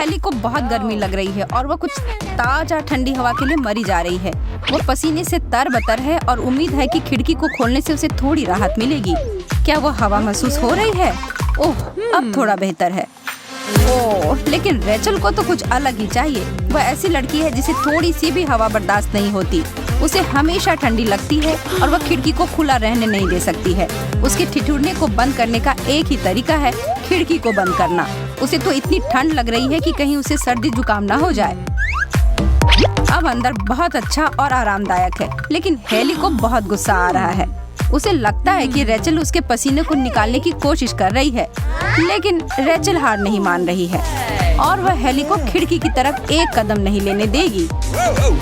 Heli को बहुत गर्मी लग रही है और वो कुछ ताजा ठंडी हवा के लिए मरी जा रही है। वो पसीने से तरबतर है और उम्मीद है कि खिड़की को खोलने से उसे थोड़ी राहत मिलेगी। क्या वो हवा महसूस हो रही है? ओह, अब थोड़ा बेहतर है। ओह, लेकिन रेचल को तो कुछ अलग ही चाहिए। वह ऐसी लड़की है जिसे थोड़ी सी भी हवा बर्दाश्त नहीं होती। उसे हमेशा ठंडी लगती है और वह खिड़की को खुला रहने नहीं दे सकती है। उसके ठिठुरने को बंद करने का एक ही तरीका है खिड़की को बंद करना। उसे तो इतनी ठंड लग रही है कि कहीं उसे सर्दी जुकाम ना हो जाए। अब अंदर बहुत अच्छा और आरामदायक है, लेकिन हेली को बहुत गुस्सा आ रहा है। उसे लगता है कि रेचल उसके पसीने को निकालने की कोशिश कर रही है, लेकिन रेचल हार नहीं मान रही है और वह हेली को खिड़की की तरफ एक कदम नहीं लेने देगी।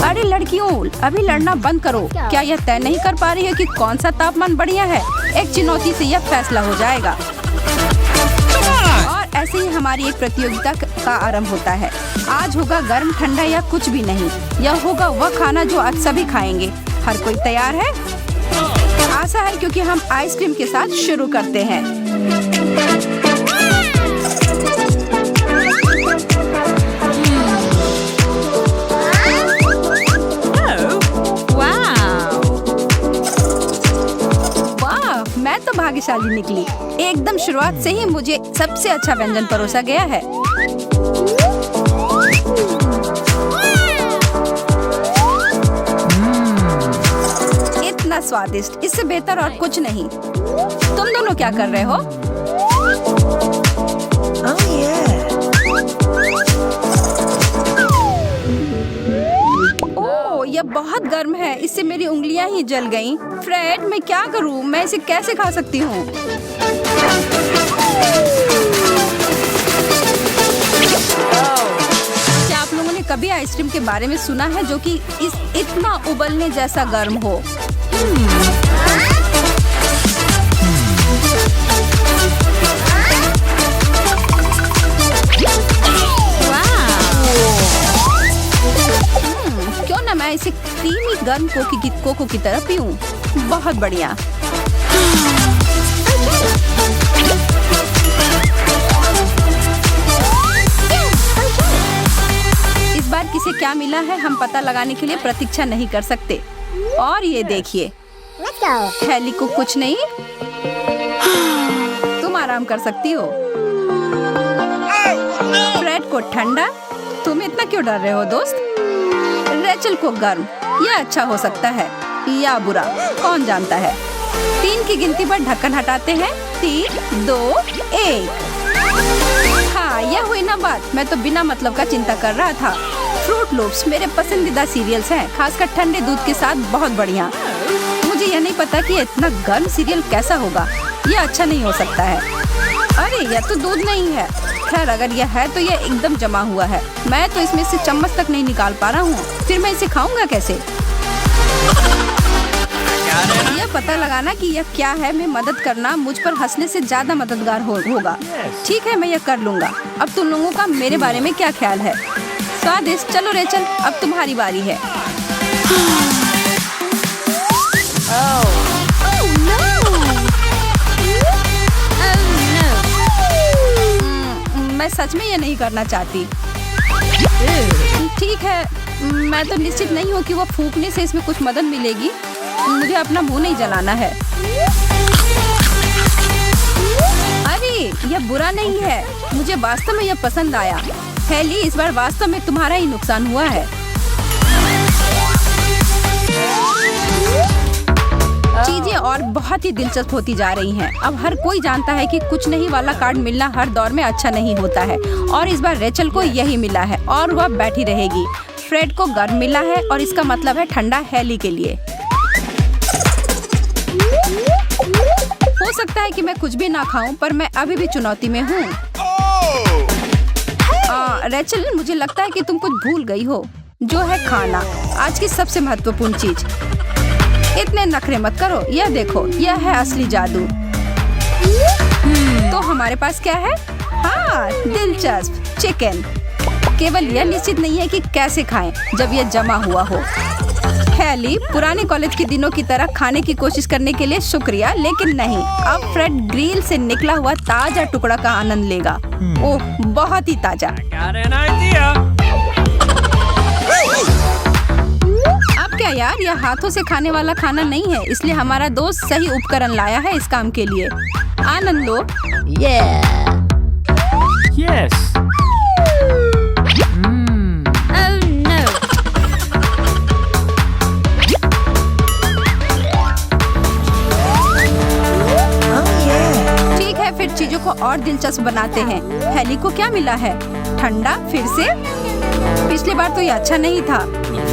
अरे लड़कियों, अभी लड़ना बंद करो। क्या यह तय नहीं कर पा रही है कि कौन सा तापमान बढ़िया है? एक चुनौती से यह फैसला हो जाएगा। और ऐसे ही हमारी एक प्रतियोगिता का आरंभ होता है। आज होगा गर्म, ठंडा या कुछ भी नहीं। यह होगा वह खाना जो आज सभी खाएंगे। हर कोई तैयार है? आशा है, क्योंकि हम आइसक्रीम के साथ शुरू करते हैं। वाह, मैं तो भाग्यशाली निकली। एकदम शुरुआत से ही मुझे सबसे अच्छा व्यंजन परोसा गया है। इतना स्वादिष्ट, इससे बेहतर और कुछ नहीं। तुम दोनों क्या कर रहे हो? ओह, यह बहुत गर्म है। इससे मेरी उंगलियां ही जल गईं। फ्रेड, मैं क्या करूं? मैं इसे कैसे खा सकती हूँ? क्या आप लोगों ने कभी आइसक्रीम के बारे में सुना है जो कि इतना उबलने जैसा गर्म हो? क्यों ना मैं इसे क्रीमी गर्म कोको की तरह पीऊं? बहुत बढ़िया। इस बार किसे क्या मिला है हम पता लगाने के लिए प्रतीक्षा नहीं कर सकते। और ये देखिए, हेली को कुछ नहीं। तुम आराम कर सकती हो। फ्रेड को ठंडा। तुम इतना क्यों डर रहे हो दोस्त? रेचल को गर्म। यह अच्छा हो सकता है या बुरा, कौन जानता है। 3 की गिनती पर ढक्कन हटाते हैं। 3, 2, 1। हाँ, यह हुई ना बात। मैं तो बिना मतलब का चिंता कर रहा था। फ्रूट लूप्स मेरे पसंदीदा सीरियल्स हैं, खासकर ठंडे दूध के साथ बहुत बढ़िया। मुझे यह नहीं पता कि इतना गर्म सीरियल कैसा होगा। यह अच्छा नहीं हो सकता है। अरे, यह तो दूध नहीं है। खैर, अगर यह है तो यह एकदम जमा हुआ है। मैं तो इसमें से चम्मच तक नहीं निकाल पा रहा हूँ। फिर मैं इसे खाऊंगा कैसे? यह पता लगाना कि यह क्या है में मदद करना मुझ पर हंसने से ज्यादा मददगार होगा। ठीक है, मैं यह कर लूंगा। अब तुम लोगों का मेरे बारे में क्या ख्याल है? स्वादिष्ट। चलो रेचल, अब तुम्हारी बारी है। मैं सच में ये नहीं करना चाहती। ठीक है, मैं तो निश्चित नहीं हूँ कि वो फूंकने से इसमें कुछ मदद मिलेगी। मुझे अपना मुंह नहीं जलाना है। अरे, यह बुरा नहीं है। मुझे वास्तव में यह पसंद आया। हेली, इस बार वास्तव में तुम्हारा ही नुकसान हुआ है। चीजें और बहुत ही दिलचस्प होती जा रही हैं। अब हर कोई जानता है कि कुछ नहीं वाला कार्ड मिलना हर दौर में अच्छा नहीं होता है, और इस बार रेचल को यही मिला है और वह बैठी रहेगी। फ्रेड को गर्म मिला है और इसका मतलब है ठंडा हेली के लिए। हो सकता है कि मैं कुछ भी ना खाऊं, पर मैं अभी भी चुनौती में हूँ। रेचल, मुझे लगता है कि तुम कुछ भूल गई हो, जो है खाना, आज की सबसे महत्वपूर्ण चीज। इतने नखरे मत करो। यह देखो, यह है असली जादू। तो हमारे पास क्या है? हाँ, दिलचस्प, चिकन। केवल यह निश्चित नहीं है कि कैसे खाएं जब यह जमा हुआ हो। हेली, पुराने कॉलेज के दिनों की तरह खाने की कोशिश करने के लिए शुक्रिया, लेकिन नहीं। अब फ्रेड ग्रिल से निकला हुआ ताजा टुकड़ा का आनंद लेगा। ओह, बहुत ही ताजा। अब क्या यार, यह हाथों से खाने वाला खाना नहीं है, इसलिए हमारा दोस्त सही उपकरण लाया है इस काम के लिए। आनंद लो। Yes. ठीक है, फिर चीजों को और दिलचस्प बनाते हैं। हेली को क्या मिला है? ठंडा फिर से? पिछली बार तो ये अच्छा नहीं था।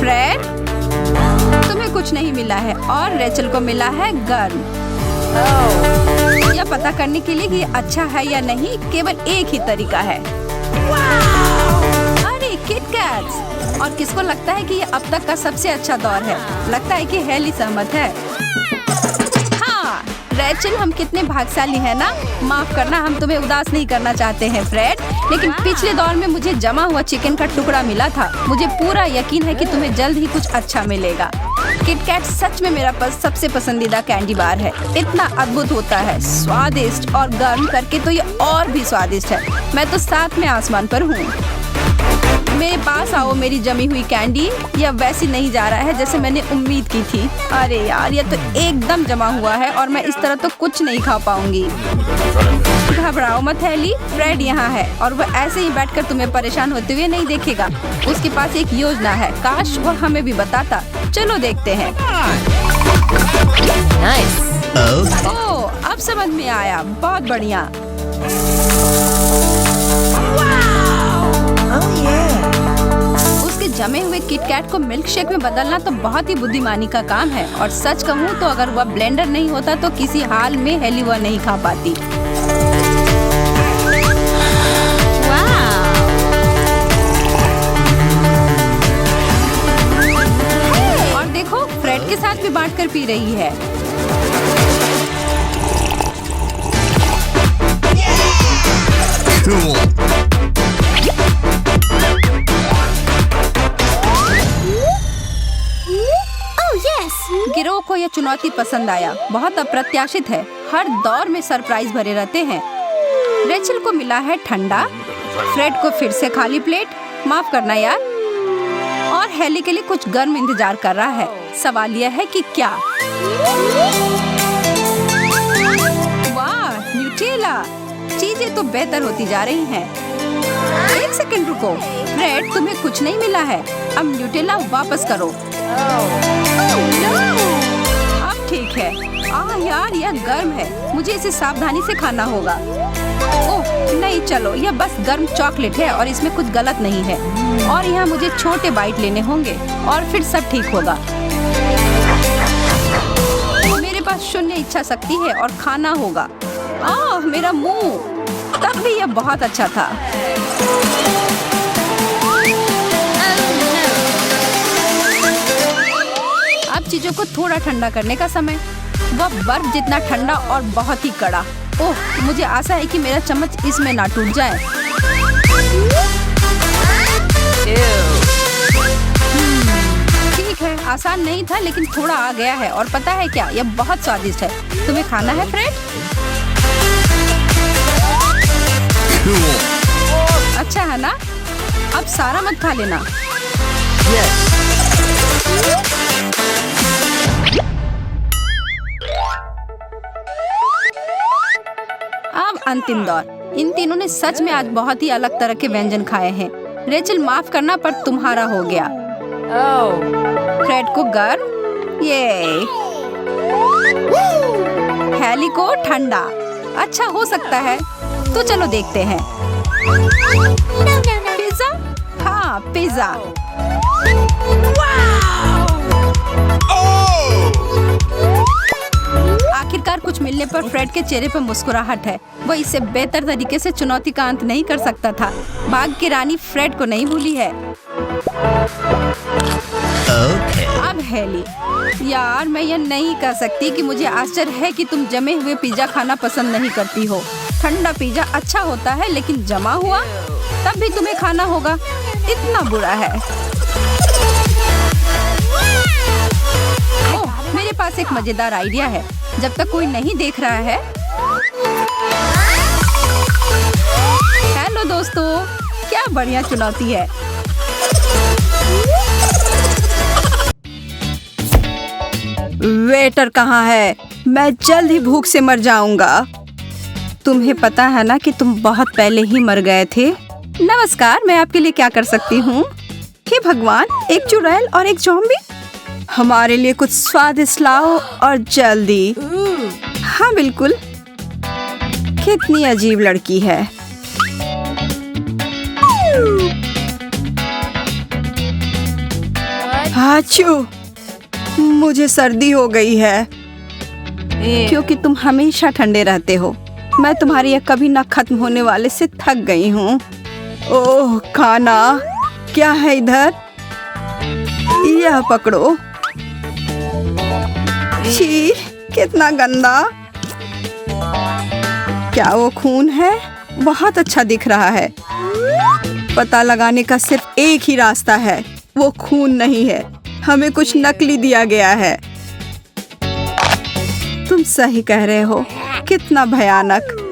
फ्रेड, तुम्हें कुछ नहीं मिला है और रेचल को मिला है गर्म। यह पता करने के लिए कि ये अच्छा है या नहीं केवल एक ही तरीका है। अरे किट कैट्स! और किसको लगता है कि ये अब तक का सबसे अच्छा दौर है? लगता है कि हेली सहमत है। हाँ रेचल, हम कितने भाग्यशाली हैं ना। माफ करना, हम तुम्हें उदास नहीं करना चाहते हैं फ्रेड, लेकिन पिछले दौर में मुझे जमा हुआ चिकन का टुकड़ा मिला था। मुझे पूरा यकीन है कि तुम्हें जल्द ही कुछ अच्छा मिलेगा। किट कैट सच में मेरा सबसे पसंदीदा कैंडी बार है। इतना अद्भुत होता है, स्वादिष्ट और गर्म करके तो ये और भी स्वादिष्ट है। मैं तो साथ में आसमान पर हूँ। मेरे पास आओ मेरी जमी हुई कैंडी। यह वैसी नहीं जा रहा है जैसे मैंने उम्मीद की थी। अरे यार, यह तो एकदम जमा हुआ है और मैं इस तरह तो कुछ नहीं खा पाऊंगी। घबराओ मत हेली, फ्रेड यहाँ है और वह ऐसे ही बैठकर तुम्हें परेशान होते हुए नहीं देखेगा। उसके पास एक योजना है, काश वह हमें भी बताता। चलो देखते हैं। ओह, अब समझ में आया, बहुत बढ़िया। उसके जमे हुए किटकैट को मिल्क शेक में बदलना तो बहुत ही बुद्धिमानी का काम है। और सच कहूँ तो अगर वह ब्लेंडर नहीं होता तो किसी हाल में हेली वह नहीं खा पाती। और देखो, फ्रेड के साथ भी बांटकर पी रही है। गिरोह को यह चुनौती पसंद आया। बहुत अप्रत्याशित है, हर दौर में सरप्राइज भरे रहते हैं। रेचल को मिला है ठंडा, फ्रेड को फिर से खाली प्लेट, माफ करना यार, और हेली के लिए कुछ गर्म इंतजार कर रहा है। सवाल यह है कि क्या? वाह, न्यूटेला! चीजें तो बेहतर होती जा रही हैं। एक सेकंड रुको, फ्रेड तुम्हें कुछ नहीं मिला है। अब न्यूटेला वापस करो। अब ठीक है। यार, यह गर्म है, मुझे इसे सावधानी से खाना होगा। ओह नहीं, चलो, यह बस गर्म चॉकलेट है और इसमें कुछ गलत नहीं है। और यहाँ मुझे छोटे बाइट लेने होंगे और फिर सब ठीक होगा। मेरे पास शून्य इच्छा शक्ति है और खाना होगा। मेरा मुंह! तब भी यह बहुत अच्छा था। अब चीजों को थोड़ा ठंडा करने का समय। वह बर्फ जितना ठंडा और बहुत ही कड़ा। ओह, मुझे आशा है कि मेरा चम्मच इसमें ना टूट जाए। ठीक है, आसान नहीं था लेकिन थोड़ा आ गया है। और पता है क्या, यह बहुत स्वादिष्ट है। तुम्हें खाना है फ्रेड? अच्छा है ना? अब सारा मत खा लेना। अब अंतिम दौर। इन तीनों ने सच में आज बहुत ही अलग तरह के व्यंजन खाए हैं। रेचल, माफ करना पर तुम्हारा हो गया। फ्रेड को गर्म, ये हेली को ठंडा। अच्छा हो सकता है, तो चलो देखते हैं। पिज्जा? हाँ, पिज्जा। आखिरकार कुछ मिलने पर फ्रेड के चेहरे पर मुस्कुराहट है। वह इससे बेहतर तरीके से चुनौती का अंत नहीं कर सकता था। बाग की रानी फ्रेड को नहीं भूली है। अब हेली, यार मैं यह नहीं कह सकती कि मुझे आश्चर्य है कि तुम जमे हुए पिज्जा खाना पसंद नहीं करती हो। ठंडा पिज्जा अच्छा होता है लेकिन जमा हुआ तब भी तुम्हें खाना होगा। इतना बुरा है। ओह, मेरे पास एक मजेदार आइडिया है। जब तक कोई नहीं देख रहा है। हेलो दोस्तों, क्या बढ़िया चुनौती है। वेटर कहाँ है? मैं जल्द ही भूख से मर जाऊंगा। तुम्हें पता है ना कि तुम बहुत पहले ही मर गए थे। नमस्कार, मैं आपके लिए क्या कर सकती हूँ? हे भगवान, एक चुड़ैल और एक ज़ॉम्बी। हमारे लिए कुछ स्वादिष्ट लाओ और जल्दी। हाँ बिल्कुल। कितनी अजीब लड़की है। हाचू, मुझे सर्दी हो गई है क्योंकि तुम हमेशा ठंडे रहते हो। मैं तुम्हारी यह कभी ना खत्म होने वाले से थक गई हूँ। ओह खाना, क्या है इधर? यह पकड़ो। छी, कितना गंदा। क्या वो खून है? बहुत अच्छा दिख रहा है। पता लगाने का सिर्फ एक ही रास्ता है, वो खून नहीं है। हमें कुछ नकली दिया गया है। तुम सही कह रहे हो, कितना भयानक।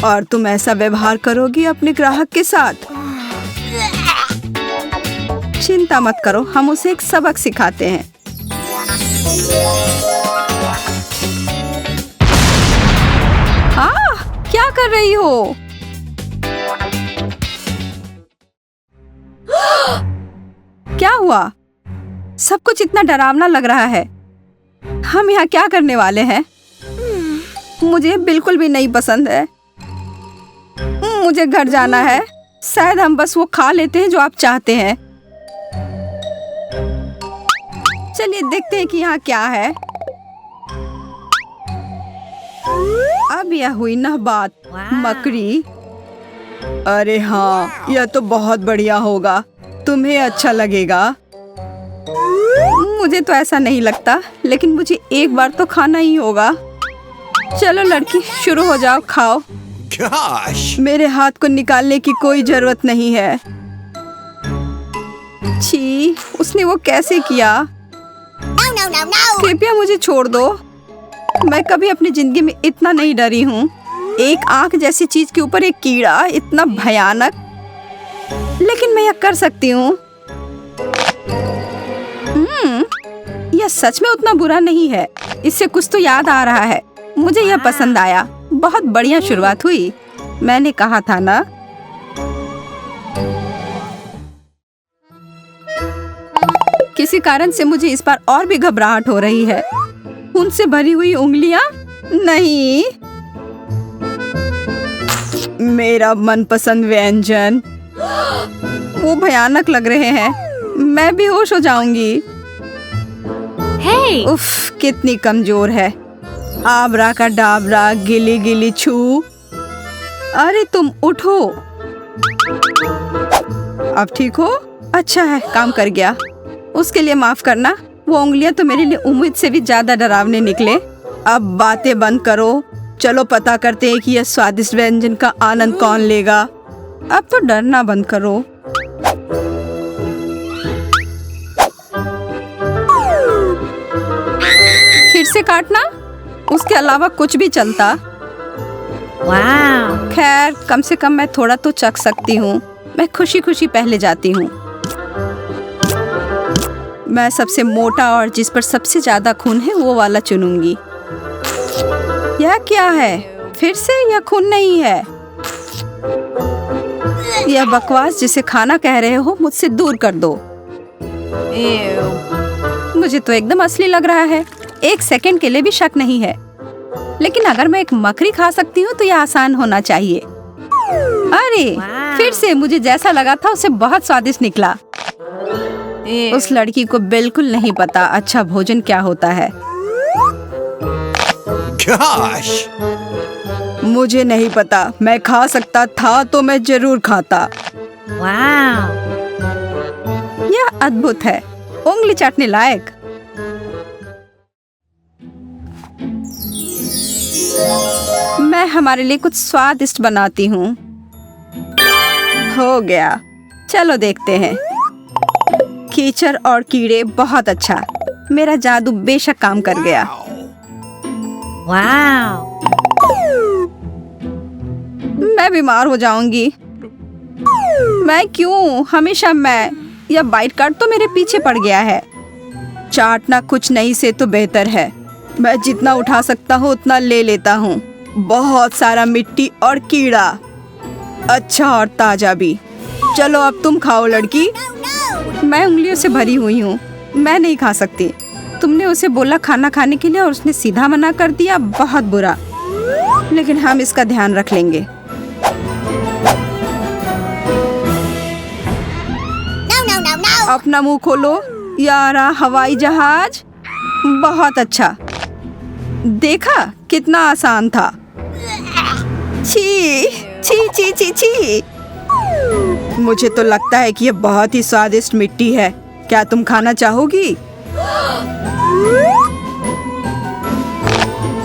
और तुम ऐसा व्यवहार करोगी अपने ग्राहक के साथ? चिंता मत करो, हम उसे एक सबक सिखाते हैं। क्या कर रही हो? क्या हुआ? सब कुछ इतना डरावना लग रहा है। हम यहाँ क्या करने वाले हैं? मुझे बिल्कुल भी नहीं पसंद है। मुझे घर जाना है। शायद हम बस वो खा लेते हैं जो आप चाहते हैं। चलिए देखते हैं कि यहाँ क्या है। अब यह हुई ना बात, मकड़ी। अरे हाँ, यह तो बहुत बढ़िया होगा। तुम्हें अच्छा लगेगा। मुझे तो ऐसा नहीं लगता, लेकिन मुझे एक बार तो खाना ही होगा। चलो लड़की, शुरू हो जाओ, खाओ। मेरे हाथ को निकालने की कोई जरूरत नहीं है। छी, उसने वो कैसे किया? कृपया मुझे छोड़ दो। मैं कभी अपनी जिंदगी में इतना नहीं डरी हूँ। एक आंख जैसी चीज के ऊपर एक कीड़ा, इतना भयानक। लेकिन मैं यह कर सकती हूँ। यह सच में उतना बुरा नहीं है। इससे कुछ तो याद आ रहा है। मुझे यह पसंद आया। बहुत बढ़िया शुरुआत हुई। मैंने कहा था ना। किसी कारण से मुझे इस बार और भी घबराहट हो रही है। उनसे भरी हुई उंगलियां? नहीं। मेरा मनपसंद व्यंजन। वो भयानक लग रहे हैं। मैं बेहोश हो जाऊंगी। Hey! उफ, कितनी कमजोर है। आबरा का डाबरा, गिली गिली छू। अरे तुम उठो। अब ठीक हो? अच्छा है, काम कर गया। उसके लिए माफ करना। वो उंगलियां तो मेरे लिए उम्मीद से भी ज्यादा डरावने निकले। अब बातें बंद करो। चलो पता करते हैं कि यह स्वादिष्ट व्यंजन का आनंद कौन लेगा। अब तो डरना बंद करो। फिर से काटना, उसके अलावा कुछ भी चलता। Wow! खैर, कम से कम मैं थोड़ा तो चख सकती हूँ। मैं खुशी खुशी पहले जाती हूँ। मैं सबसे मोटा और जिस पर सबसे ज्यादा खून है वो वाला चुनूंगी। यह क्या है? फिर से यह खून नहीं है। यह बकवास जिसे खाना कह रहे हो, मुझसे दूर कर दो। मुझे तो एकदम असली लग रहा है। एक सेकंड के लिए भी शक नहीं है। लेकिन अगर मैं एक मकड़ी खा सकती हूँ तो यह आसान होना चाहिए। अरे फिर से मुझे जैसा लगा था उससे बहुत स्वादिष्ट निकला। उस लड़की को बिल्कुल नहीं पता अच्छा भोजन क्या होता है। Gosh! मुझे नहीं पता। मैं खा सकता था तो मैं जरूर खाता। Wow! यह अद्भुत है, उंगली चाटने लायक। मैं हमारे लिए कुछ स्वादिष्ट बनाती हूँ। हो गया। चलो देखते हैं कीचड़ और कीड़े, बहुत अच्छा। मेरा जादू बेशक काम कर गया। वाव! मैं बीमार हो जाऊंगी। मैं क्यों? हमेशा मैं। यह बाइट कार्ड तो मेरे पीछे पड़ गया है। चाटना कुछ नहीं से तो बेहतर है। मैं जितना उठा सकता हूँ उतना ले लेता हूँ। बहुत सारा मिट्टी और कीड़ा, अच्छा और ताजा भी। चलो अब तुम खाओ लड़की। मैं उंगलियों से भरी हुई हूँ, मैं नहीं खा सकती। तुमने उसे बोला खाना खाने के लिए और उसने सीधा मना कर दिया, बहुत बुरा। लेकिन हम इसका ध्यान रख लेंगे। अपना मुंह खोलो यारा हवाई जहाज। बहुत अच्छा, देखा कितना आसान था। छी छी छी छी छी। मुझे तो लगता है कि यह बहुत ही स्वादिष्ट मिट्टी है। क्या तुम खाना चाहोगी?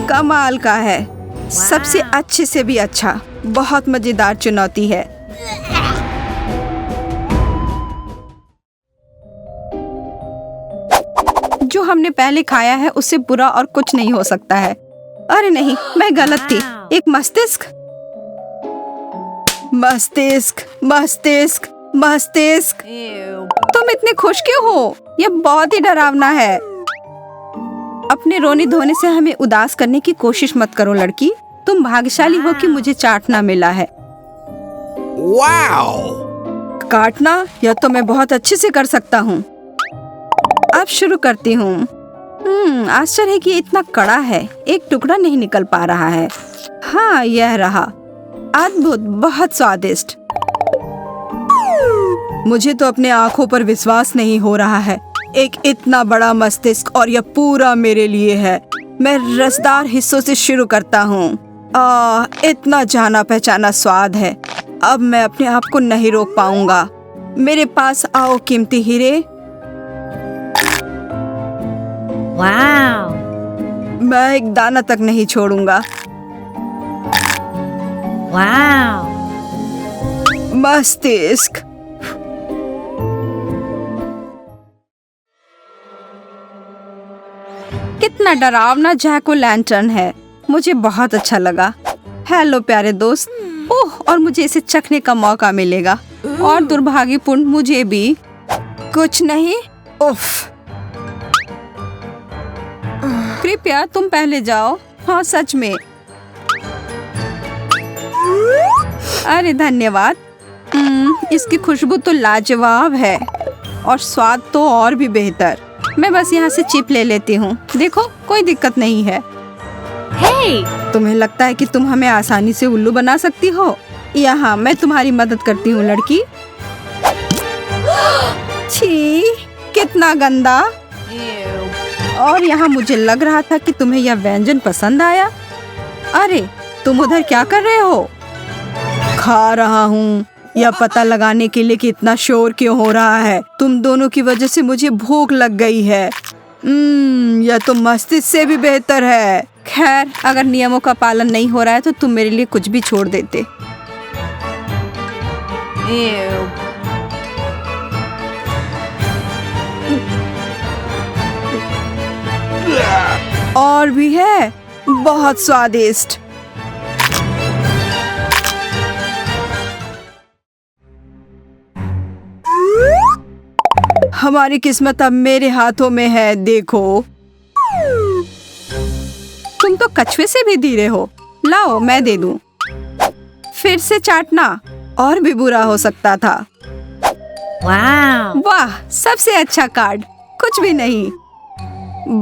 कमाल का है, सबसे अच्छे से भी अच्छा। बहुत मजेदार चुनौती है। जो हमने पहले खाया है उससे बुरा और कुछ नहीं हो सकता है। अरे नहीं, मैं गलत थी। एक मस्तिष्क, मस्तिष्क, मस्तिष्क, मस्तिष्क। तुम इतने खुश क्यों हो? यह बहुत ही डरावना है। अपने रोने धोने से हमें उदास करने की कोशिश मत करो लड़की। तुम भाग्यशाली हो कि मुझे चाटना मिला है। वाओ! काटना यह तो मैं बहुत अच्छे से कर सकता हूँ। अब शुरू करती हूँ। आश्चर्य है कि ये इतना कड़ा है, एक टुकड़ा नहीं निकल पा रहा है। हाँ, यह रहा। अद्भुत, बहुत स्वादिष्ट। मुझे तो अपने आँखों पर विश्वास नहीं हो रहा है। एक इतना बड़ा मस्तिष्क और यह पूरा मेरे लिए है। मैं रसदार हिस्सों से शुरू करता हूँ। इतना जाना पहचाना स्वाद है। अब मैं अपने आप को नहीं रोक पाऊंगा। मेरे पास आओ कीमती हीरे। वाव! मैं एक दाना तक नहीं छोड़ूंगा। वाव! मस्तिष्क। कितना डरावना जैक ओ लैंटर्न है। मुझे बहुत अच्छा लगा। हेलो प्यारे दोस्त। ओह, और मुझे इसे चखने का मौका मिलेगा। और दुर्भाग्यपूर्ण मुझे भी। कुछ नहीं। उफ। कृपया तुम पहले जाओ। हाँ, सच में। अरे धन्यवाद। इसकी खुशबू तो लाजवाब है और स्वाद तो और भी बेहतर। मैं बस यहाँ से चिप ले लेती हूँ। देखो, कोई दिक्कत नहीं है। हे! तुम्हें लगता है कि तुम हमें आसानी से उल्लू बना सकती हो? यहाँ मैं तुम्हारी मदद करती हूँ लड़की। छी, कितना गंदा। और यहाँ मुझे लग रहा था कि तुम्हें यह व्यंजन पसंद आया। अरे, तुम उधर क्या कर रहे हो? खा रहा हूँ। यह पता लगाने के लिए कि इतना शोर क्यों हो रहा है। तुम दोनों की वजह से मुझे भूख लग गई है। यह तो मस्तिष्क से भी बेहतर है। खैर, अगर नियमों का पालन नहीं हो रहा है तो तुम मेरे लिए कुछ भी छोड़ देते। और भी है, बहुत स्वादिष्ट। हमारी किस्मत अब मेरे हाथों में है। देखो, तुम तो कछुए से भी धीरे हो। लाओ, मैं दे दूं। फिर से चाटना और भी बुरा हो सकता था। वाव! वाह, सबसे अच्छा कार्ड। कुछ भी नहीं।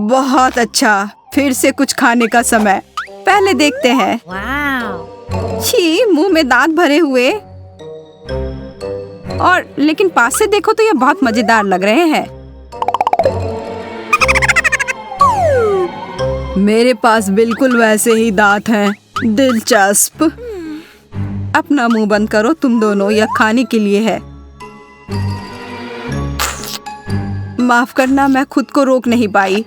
बहुत अच्छा। फिर से कुछ खाने का समय। पहले देखते हैं। वाव! छी, मुंह में दांत भरे हुए। और लेकिन पास से देखो तो ये बहुत मजेदार लग रहे हैं। मेरे पास बिल्कुल वैसे ही दांत हैं। दिलचस्प। अपना मुंह बंद करो तुम दोनों, यह खाने के लिए है। माफ करना, मैं खुद को रोक नहीं पाई।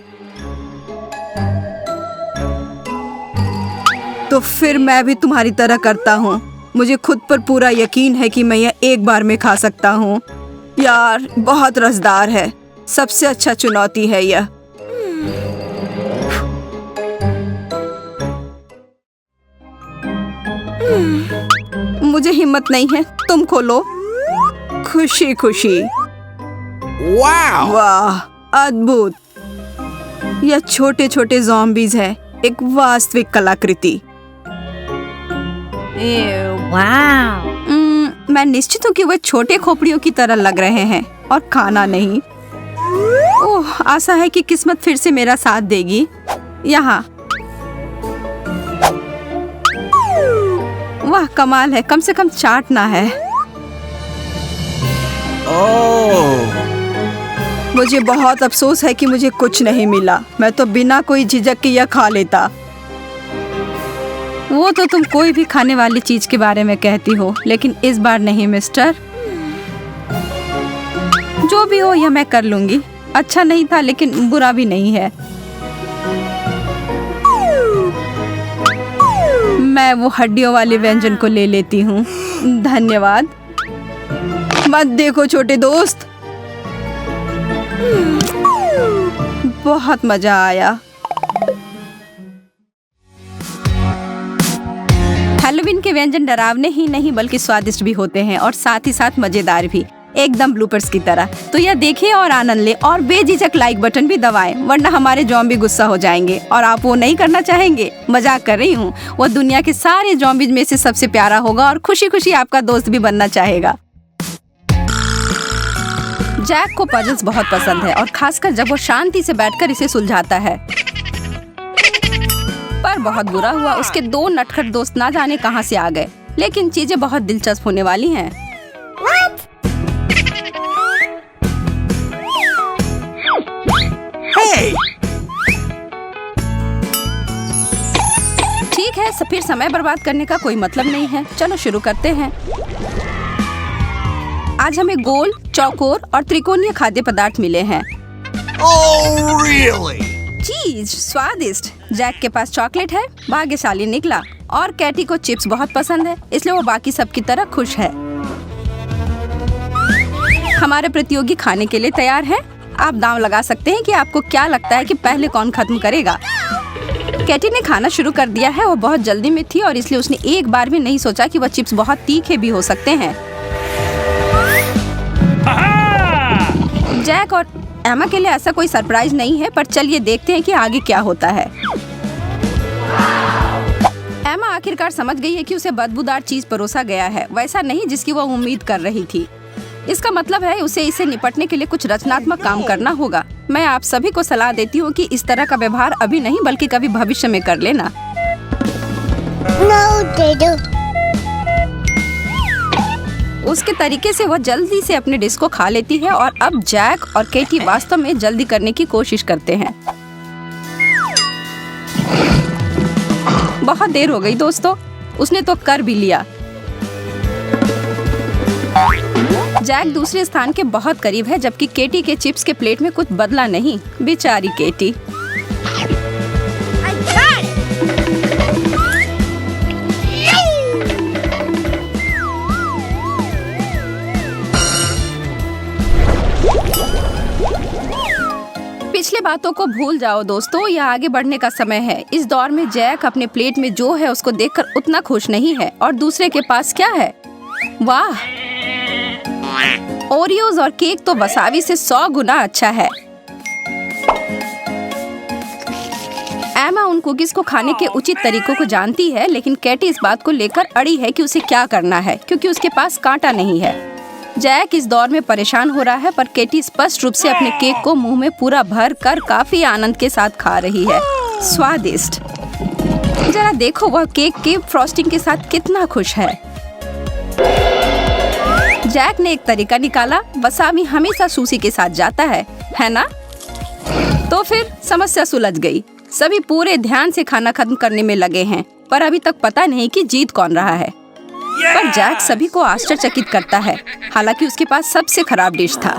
तो फिर मैं भी तुम्हारी तरह करता हूँ। मुझे खुद पर पूरा यकीन है कि मैं यह एक बार में खा सकता हूँ। यार, बहुत रसदार है। सबसे अच्छा चुनौती है यह। मुझे हिम्मत नहीं है, तुम खोलो। खुशी खुशी। वाह, अद्भुत। यह छोटे छोटे ज़ॉम्बीज है, एक वास्तविक कलाकृति। Wow. मैं निश्चित हूँ कि वे छोटे खोपड़ियों की तरह लग रहे हैं और खाना नहीं। ओह, आशा है कि किस्मत फिर से मेरा साथ देगी। यहाँ। वाह, कमाल है, कम से कम चाटना है। मुझे बहुत अफसोस है कि मुझे कुछ नहीं मिला। मैं तो बिना कोई झिझक के यह खा लेता। वो तो तुम कोई भी खाने वाली चीज के बारे में कहती हो, लेकिन इस बार नहीं मिस्टर। जो भी हो, यह मैं कर लूंगी। अच्छा नहीं था, लेकिन बुरा भी नहीं है। मैं वो हड्डियों वाले व्यंजन को ले लेती हूँ। धन्यवाद। मत देखो छोटे दोस्त। बहुत मजा आया। हैलोवीन के व्यंजन डरावने ही नहीं बल्कि स्वादिष्ट भी होते हैं और साथ ही साथ मजेदार भी, एकदम ब्लूपर्स की तरह। तो यह देखें और आनंद लें और बेझिझक लाइक बटन भी दबाएं, वरना हमारे ज़ॉम्बी गुस्सा हो जाएंगे और आप वो नहीं करना चाहेंगे। मजाक कर रही हूँ। वो दुनिया के सारे ज़ॉम्बीज में से सबसे प्यारा होगा और खुशी खुशी आपका दोस्त भी बनना चाहेगा। जैक को पजल्स बहुत पसंद है और खासकर जब वो शांति से बैठकर इसे सुलझाता है। पर बहुत बुरा हुआ, उसके दो नटखट दोस्त ना जाने कहां से आ गए। लेकिन चीजें बहुत दिलचस्प होने वाली हैं। ठीक है, फिर समय बर्बाद करने का कोई मतलब नहीं है। चलो शुरू करते हैं। आज हमें गोल, चौकोर और त्रिकोणीय खाद्य पदार्थ मिले हैं। Oh, really? चीज स्वादिष्ट। जैक के पास चॉकलेट है, भाग्यशाली निकला। और कैटी को चिप्स बहुत पसंद है, इसलिए वो बाकी सब की तरह खुश है। हमारे प्रतियोगी खाने के लिए तैयार हैं। आप दांव लगा सकते हैं कि आपको क्या लगता है कि पहले कौन खत्म करेगा। कैटी ने खाना शुरू कर दिया है। वो बहुत जल्दी में थी और इसलिए उसने एक बार भी नहीं सोचा कि वह चिप्स बहुत तीखे भी हो सकते हैं। जैक और एमा के लिए ऐसा कोई सरप्राइज नहीं है, पर चलिए देखते हैं कि आगे क्या होता है। एमा आखिरकार समझ गई है कि उसे बदबूदार चीज परोसा गया है, वैसा नहीं जिसकी वो उम्मीद कर रही थी। इसका मतलब है उसे इसे निपटने के लिए कुछ रचनात्मक काम करना होगा। मैं आप सभी को सलाह देती हूँ कि इस तरह का व्यवहार अभी नहीं बल्कि कभी भविष्य में कर लेना। उसके तरीके से वह जल्दी से अपने डिश को खा लेती है और अब जैक और केटी वास्तव में जल्दी करने की कोशिश करते हैं। बहुत देर हो गई दोस्तों, उसने तो कर भी लिया। जैक दूसरे स्थान के बहुत करीब है, जबकि केटी के चिप्स के प्लेट में कुछ बदला नहीं। बेचारी केटी। पिछले बातों को भूल जाओ दोस्तों, यह आगे बढ़ने का समय है। इस दौर में जैक अपने प्लेट में जो है उसको देखकर उतना खुश नहीं है और दूसरे के पास क्या है। वाह, ओरियोज और केक तो वसाबी से 100 गुना अच्छा है। एमा उन कुकीज को खाने के उचित तरीकों को जानती है, लेकिन कैटी इस बात को लेकर अड़ी है कि उसे क्या करना है क्योंकि उसके पास कांटा नहीं है। जैक इस दौर में परेशान हो रहा है, पर केटी स्पष्ट रूप से अपने केक को मुंह में पूरा भर कर काफी आनंद के साथ खा रही है। स्वादिष्ट। जरा देखो वह केक के फ्रॉस्टिंग के साथ कितना खुश है। जैक ने एक तरीका निकाला। वसाबी हमेशा सूसी के साथ जाता है ना? तो फिर समस्या सुलझ गई। सभी पूरे ध्यान से खाना खत्म करने में लगे हैं, पर अभी तक पता नहीं कि जीत कौन रहा है। पर जैक सभी को आश्चर्यचकित करता है, हालांकि उसके पास सबसे खराब डिश था।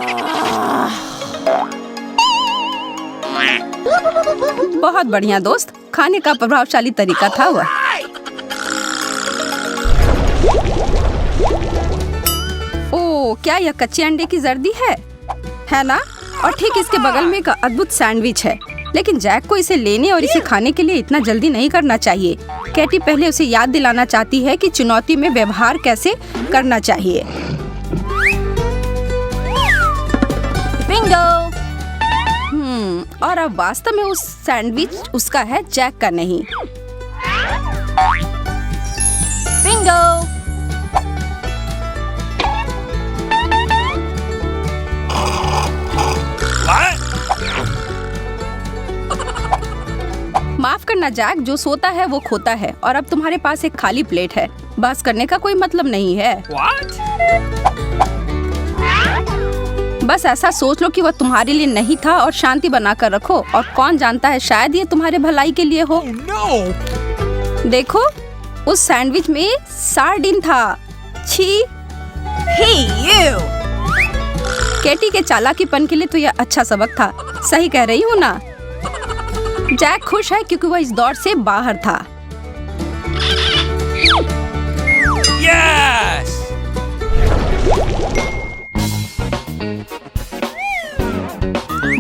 बहुत बढ़िया दोस्त, खाने का प्रभावशाली तरीका था वह। ओह, क्या यह कच्चे अंडे की जर्दी है ना? और ठीक इसके बगल में एक अद्भुत सैंडविच है, लेकिन जैक को इसे लेने और इसे खाने के लिए इतना जल्दी नहीं करना चाहिए। कैटी पहले उसे याद दिलाना चाहती है कि चुनौती में व्यवहार कैसे करना चाहिए। Bingo! और अब वास्तव में उस सैंडविच उसका है, जैक का नहीं। Bingo! What? माफ करना जैक, जो सोता है वो खोता है और अब तुम्हारे पास एक खाली प्लेट है। बहस करने का कोई मतलब नहीं है। What? बस ऐसा सोच लो कि वह तुम्हारे लिए नहीं था और शांति बनाकर रखो, और कौन जानता है शायद ये तुम्हारे भलाई के लिए हो। Oh no! देखो, उस सैंडविच में सार्डिन था। छी। Hey, you! कैटी के चालाकीपन के लिए तो यह अच्छा सबक था। सही कह रही हूँ ना? जैक खुश है क्योंकि वह इस दौड़ से बाहर था। Yes!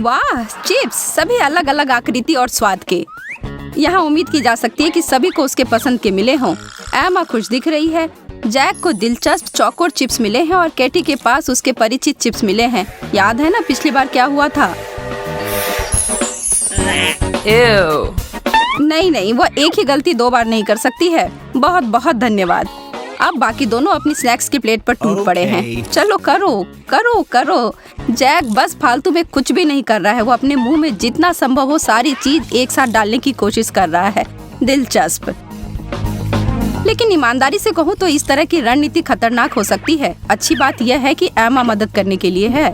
वाह, चिप्स सभी अलग अलग आकृति और स्वाद के। यहाँ उम्मीद की जा सकती है कि सभी को उसके पसंद के मिले हों। एमा खुश दिख रही है। जैक को दिलचस्प चौकोर चिप्स मिले हैं और कैटी के पास उसके परिचित चिप्स मिले हैं। याद है ना पिछली बार क्या हुआ था? Ew! नहीं, वह एक ही गलती 2 बार नहीं कर सकती है। बहुत बहुत धन्यवाद। अब बाकी दोनों अपनी स्नैक्स की प्लेट पर टूट पड़े हैं। Okay. चलो करो। जैक बस फालतू में कुछ भी नहीं कर रहा है। वो अपने मुंह में जितना संभव हो सारी चीज एक साथ डालने की कोशिश कर रहा है। दिलचस्प। लेकिन ईमानदारी से कहूँ तो इस तरह की रणनीति खतरनाक हो सकती है। अच्छी बात यह है कि एमा मदद करने के लिए है।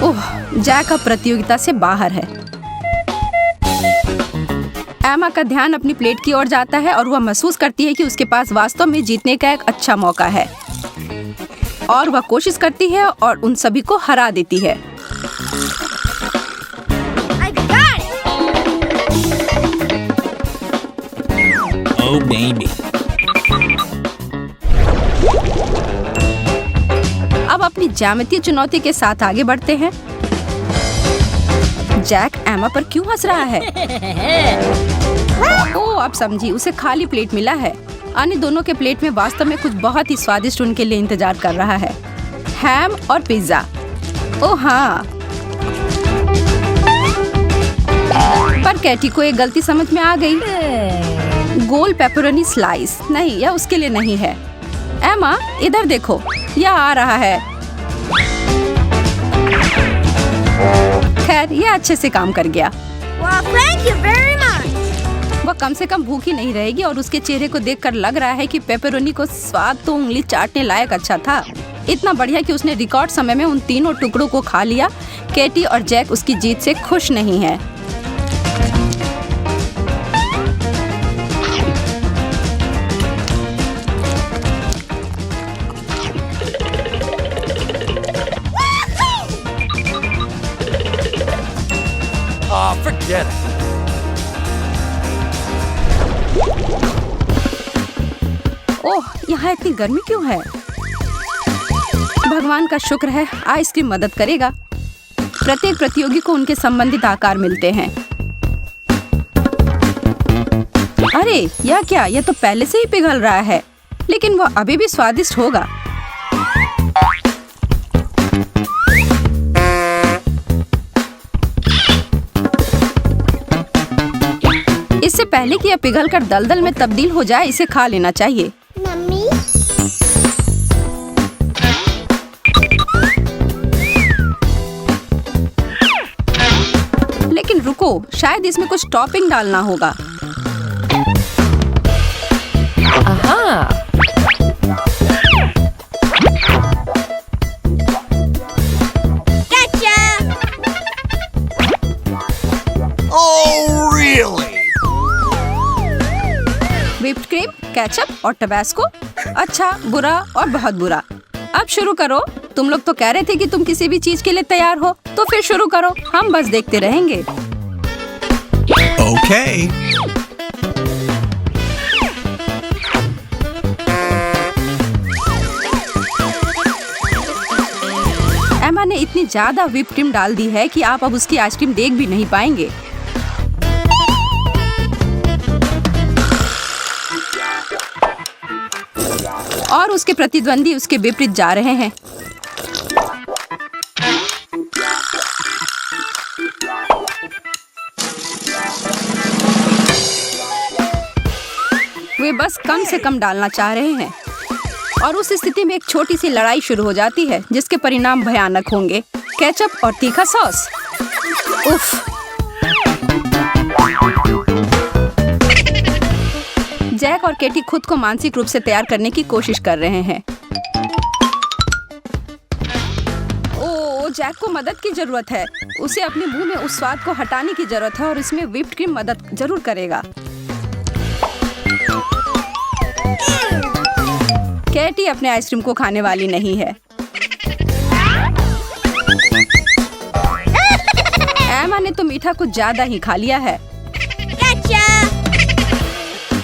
ओह, जैक अब प्रतियोगिता से बाहर है। एमा का ध्यान अपनी प्लेट की ओर जाता है और वह महसूस करती है कि उसके पास वास्तव में जीतने का एक अच्छा मौका है, और वह कोशिश करती है और उन सभी को हरा देती है। I got it! Oh baby. अब अपनी ज्यामितीय चुनौती के साथ आगे बढ़ते हैं। जैक एमा पर क्यों हंस रहा है? ओह, अब समझी, उसे खाली प्लेट मिला है। अन्य दोनों के प्लेट में वास्तव में कुछ बहुत ही स्वादिष्ट उनके लिए इंतजार कर रहा है। हैम और पिज्जा। ओह हाँ, पर कैटी को एक गलती समझ में आ गई। गोल पेपरोनी स्लाइस नहीं, यह उसके लिए नहीं है। एमा इधर देखो, यह आ रहा है। खैर, यह अच्छे से काम कर गया। Well, thank you very much! वह कम से कम भूखी नहीं रहेगी, और उसके चेहरे को देखकर लग रहा है कि पेपरोनी को स्वाद तो उंगली चाटने लायक अच्छा था। इतना बढ़िया कि उसने रिकॉर्ड समय में उन तीनों टुकड़ों को खा लिया। कैटी और जैक उसकी जीत से खुश नहीं है। Oh, forget it. ओह, यहाँ इतनी गर्मी क्यों है? भगवान का शुक्र है, आइसक्रीम मदद करेगा। प्रत्येक प्रतियोगी को उनके संबंधित आकार मिलते हैं। अरे यह क्या? यह तो पहले से ही पिघल रहा है, लेकिन वह अभी भी स्वादिष्ट होगा। इससे पहले कि यह पिघलकर दलदल में तब्दील हो जाए, इसे खा लेना चाहिए। Mummy? लेकिन रुको, शायद इसमें कुछ टॉपिंग डालना होगा। Aha! Gotcha! Oh really? Whipped cream, ketchup और टबास्को। अच्छा, बुरा और बहुत बुरा। अब शुरू करो। तुम लोग तो कह रहे थे कि तुम किसी भी चीज के लिए तैयार हो, तो फिर शुरू करो। हम बस देखते रहेंगे। Okay. इतनी ज्यादा व्हिप क्रीम डाल दी है कि आप अब उसकी आइसक्रीम देख भी नहीं पाएंगे। और उसके प्रतिद्वंदी उसके विपरीत जा रहे हैं। वे बस कम से कम डालना चाह रहे हैं और उस स्थिति में एक छोटी सी लड़ाई शुरू हो जाती है जिसके परिणाम भयानक होंगे। केचप और तीखा सॉस। उफ। जैक और केटी खुद को मानसिक रूप से तैयार करने की कोशिश कर रहे हैं। ओह, जैक को मदद की जरूरत है। उसे अपने मुंह में उस स्वाद को हटाने की जरूरत है और इसमें व्हिप्ड क्रीम मदद जरूर करेगा। केटी अपने आइसक्रीम को खाने वाली नहीं है। एमा ने तो मीठा कुछ ज्यादा ही खा लिया है।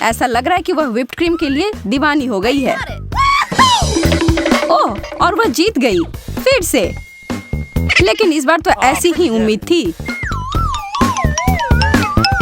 ऐसा लग रहा है कि वह व्हिप्ड क्रीम के लिए दीवानी हो गई है। ओह, और वह जीत गई फिर से। लेकिन इस बार तो ऐसी ही उम्मीद थी।